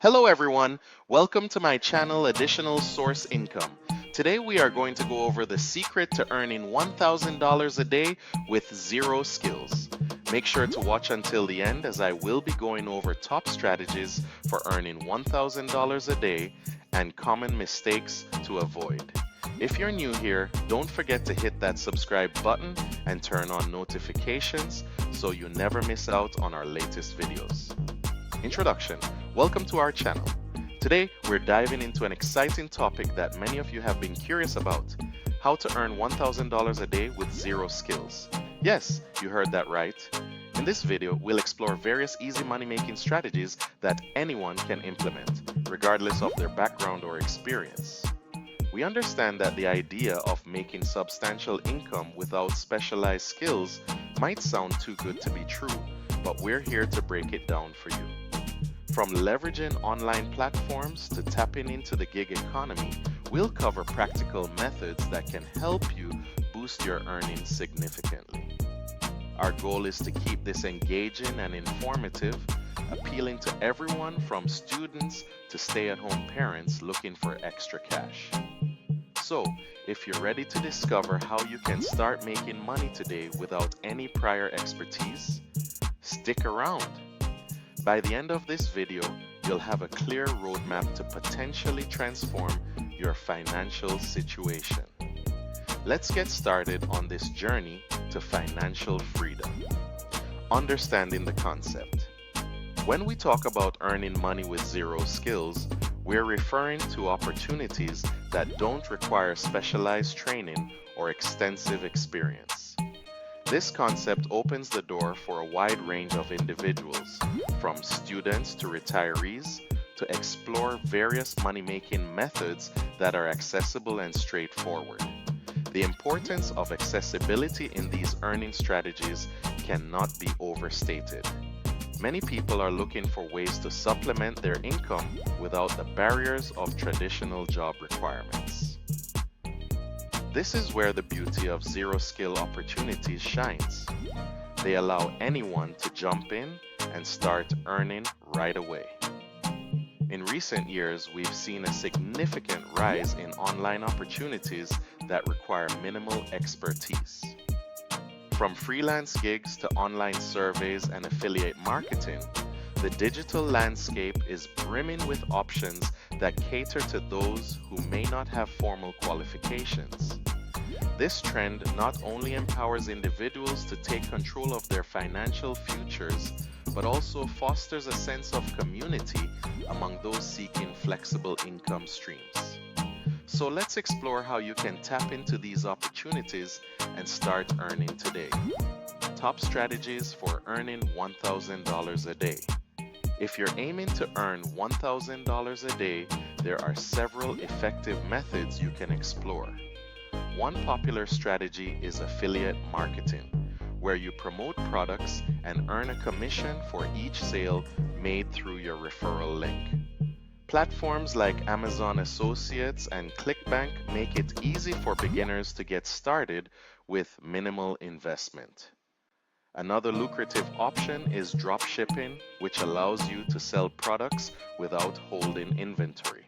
Hello everyone, welcome to my channel Additional Source Income. Today we are going to go over the secret to earning $1,000 a day with zero skills. Make sure to watch until the end as I will be going over top strategies for earning $1,000 a day and common mistakes to avoid. If you're new here, don't forget to hit that subscribe button and turn on notifications so you never miss out on our latest videos. Introduction. Welcome to our channel. Today, we're diving into an exciting topic that many of you have been curious about: how to earn $1,000 a day with zero skills. Yes, you heard that right. In this video, we'll explore various easy money-making strategies that anyone can implement, regardless of their background or experience. We understand that the idea of making substantial income without specialized skills might sound too good to be true, but we're here to break it down for you. From leveraging online platforms to tapping into the gig economy, we'll cover practical methods that can help you boost your earnings significantly. Our goal is to keep this engaging and informative, appealing to everyone from students to stay-at-home parents looking for extra cash. So, if you're ready to discover how you can start making money today without any prior expertise, stick around. By the end of this video, you'll have a clear roadmap to potentially transform your financial situation. Let's get started on this journey to financial freedom. Understanding the concept. When we talk about earning money with zero skills, we're referring to opportunities that don't require specialized training or extensive experience. This concept opens the door for a wide range of individuals, from students to retirees, to explore various money-making methods that are accessible and straightforward. The importance of accessibility in these earning strategies cannot be overstated. Many people are looking for ways to supplement their income without the barriers of traditional job requirements. This is where the beauty of zero-skill opportunities shines. They allow anyone to jump in and start earning right away. In recent years, we've seen a significant rise in online opportunities that require minimal expertise. From freelance gigs to online surveys and affiliate marketing, the digital landscape is brimming with options that cater to those who may not have formal qualifications. This trend not only empowers individuals to take control of their financial futures, but also fosters a sense of community among those seeking flexible income streams. So let's explore how you can tap into these opportunities and start earning today. Top strategies for earning $1,000 a day. If you're aiming to earn $1,000 a day, there are several effective methods you can explore. One popular strategy is affiliate marketing, where you promote products and earn a commission for each sale made through your referral link. Platforms like Amazon Associates and ClickBank make it easy for beginners to get started with minimal investment. Another lucrative option is dropshipping, which allows you to sell products without holding inventory.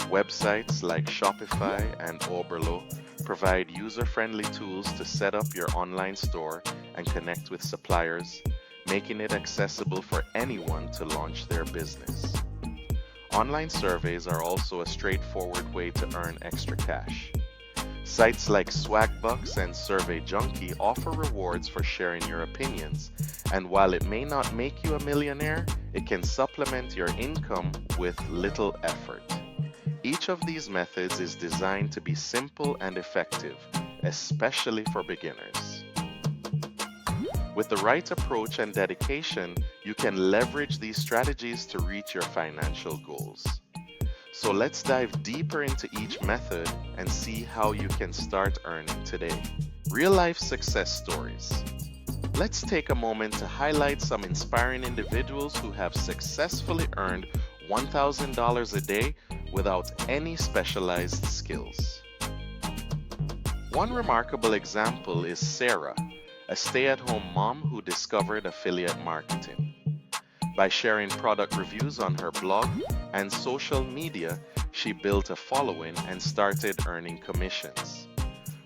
Websites like Shopify and Oberlo provide user-friendly tools to set up your online store and connect with suppliers, making it accessible for anyone to launch their business. Online surveys are also a straightforward way to earn extra cash. Sites like Swagbucks and Survey Junkie offer rewards for sharing your opinions, and while it may not make you a millionaire, it can supplement your income with little effort. Each of these methods is designed to be simple and effective, especially for beginners. With the right approach and dedication, you can leverage these strategies to reach your financial goals. So let's dive deeper into each method and see how you can start earning today. Real-life success stories. Let's take a moment to highlight some inspiring individuals who have successfully earned $1,000 a day without any specialized skills. One remarkable example is Sarah, a stay-at-home mom who discovered affiliate marketing. By sharing product reviews on her blog and social media, she built a following and started earning commissions.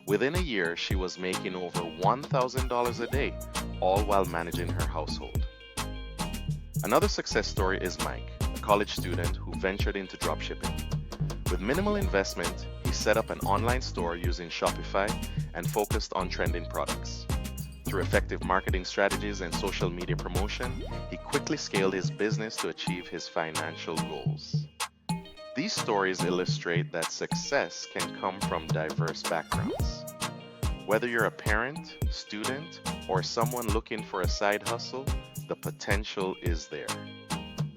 Within a year, she was making over $1,000 a day, all while managing her household. Another success story is Mike, a college student who ventured into dropshipping. With minimal investment, he set up an online store using Shopify and focused on trending products. Through effective marketing strategies and social media promotion, he quickly scaled his business to achieve his financial goals. These stories illustrate that success can come from diverse backgrounds. Whether you're a parent, student, or someone looking for a side hustle, the potential is there.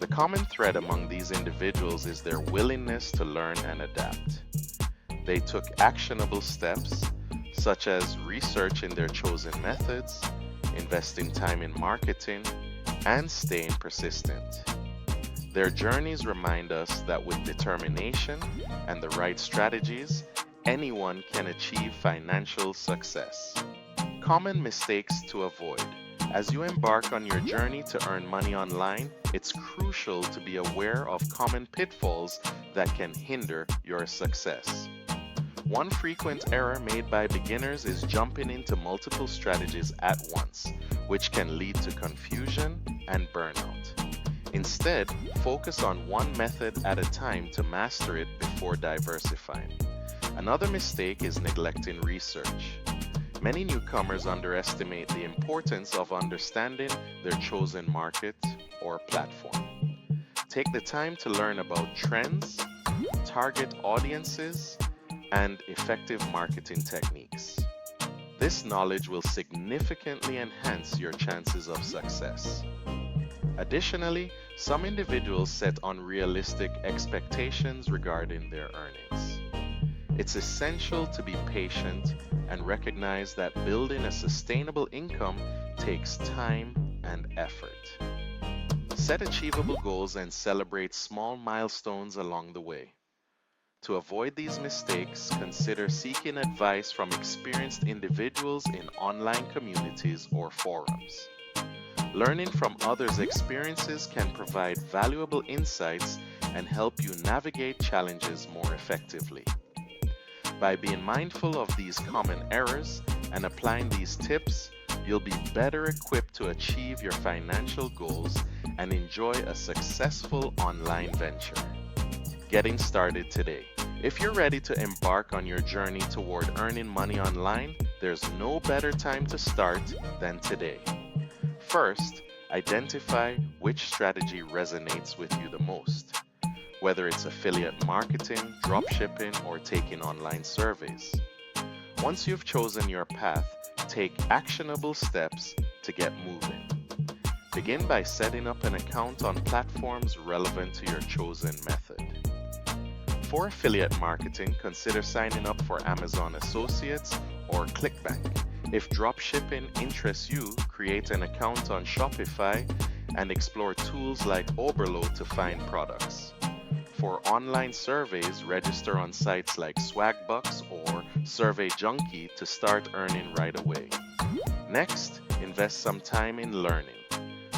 The common thread among these individuals is their willingness to learn and adapt. They took actionable steps, such as researching their chosen methods, investing time in marketing, and staying persistent. Their journeys remind us that with determination and the right strategies, anyone can achieve financial success. Common mistakes to avoid. As you embark on your journey to earn money online, it's crucial to be aware of common pitfalls that can hinder your success. One frequent error made by beginners is jumping into multiple strategies at once, which can lead to confusion and burnout. Instead, focus on one method at a time to master it before diversifying. Another mistake is neglecting research. Many newcomers underestimate the importance of understanding their chosen market or platform. Take the time to learn about trends, target audiences, and effective marketing techniques. This knowledge will significantly enhance your chances of success. Additionally, some individuals set unrealistic expectations regarding their earnings. It's essential to be patient and recognize that building a sustainable income takes time and effort. Set achievable goals and celebrate small milestones along the way. To avoid these mistakes, consider seeking advice from experienced individuals in online communities or forums. Learning from others' experiences can provide valuable insights and help you navigate challenges more effectively. By being mindful of these common errors and applying these tips, you'll be better equipped to achieve your financial goals and enjoy a successful online venture. Getting started today. If you're ready to embark on your journey toward earning money online, there's no better time to start than today. First, identify which strategy resonates with you the most, whether it's affiliate marketing, dropshipping, or taking online surveys. Once you've chosen your path, take actionable steps to get moving. Begin by setting up an account on platforms relevant to your chosen method. For affiliate marketing, consider signing up for Amazon Associates or ClickBank. If dropshipping interests you, create an account on Shopify and explore tools like Oberlo to find products. For online surveys, register on sites like Swagbucks or Survey Junkie to start earning right away. Next, invest some time in learning.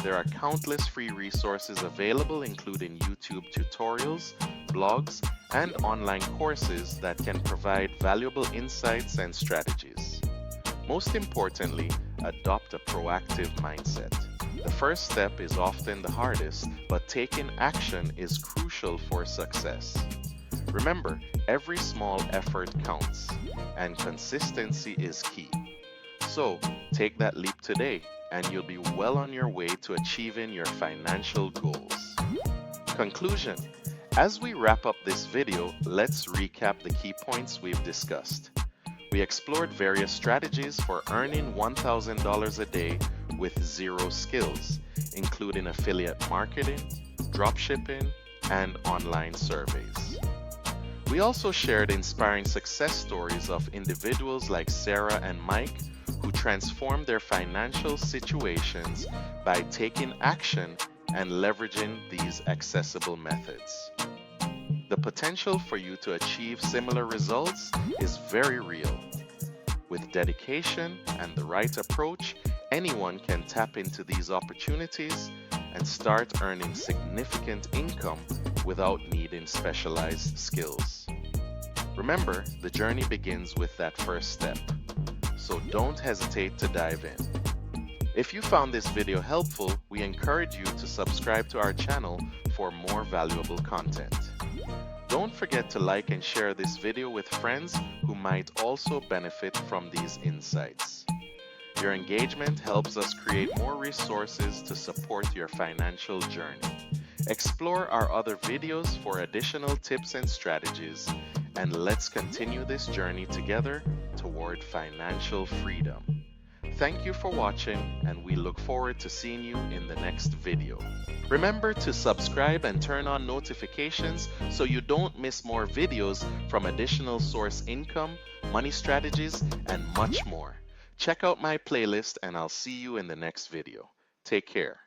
There are countless free resources available, including YouTube tutorials, blogs, and online courses that can provide valuable insights and strategies. Most importantly, adopt a proactive mindset. The first step is often the hardest, but taking action is crucial for success. Remember, every small effort counts, and consistency is key. So, take that leap today, and you'll be well on your way to achieving your financial goals. Conclusion. As we wrap up this video, let's recap the key points we've discussed. We explored various strategies for earning $1,000 a day with zero skills, including affiliate marketing, dropshipping, and online surveys. We also shared inspiring success stories of individuals like Sarah and Mike who transformed their financial situations by taking action and leveraging these accessible methods. The potential for you to achieve similar results is very real. With dedication and the right approach, anyone can tap into these opportunities and start earning significant income without needing specialized skills. Remember, the journey begins with that first step, so don't hesitate to dive in. If you found this video helpful, we encourage you to subscribe to our channel for more valuable content. Don't forget to like and share this video with friends who might also benefit from these insights. Your engagement helps us create more resources to support your financial journey. Explore our other videos for additional tips and strategies, and let's continue this journey together toward financial freedom. Thank you for watching, and we look forward to seeing you in the next video. Remember to subscribe and turn on notifications so you don't miss more videos from Additional Source Income, money strategies, and much more. Check out my playlist, and I'll see you in the next video. Take care.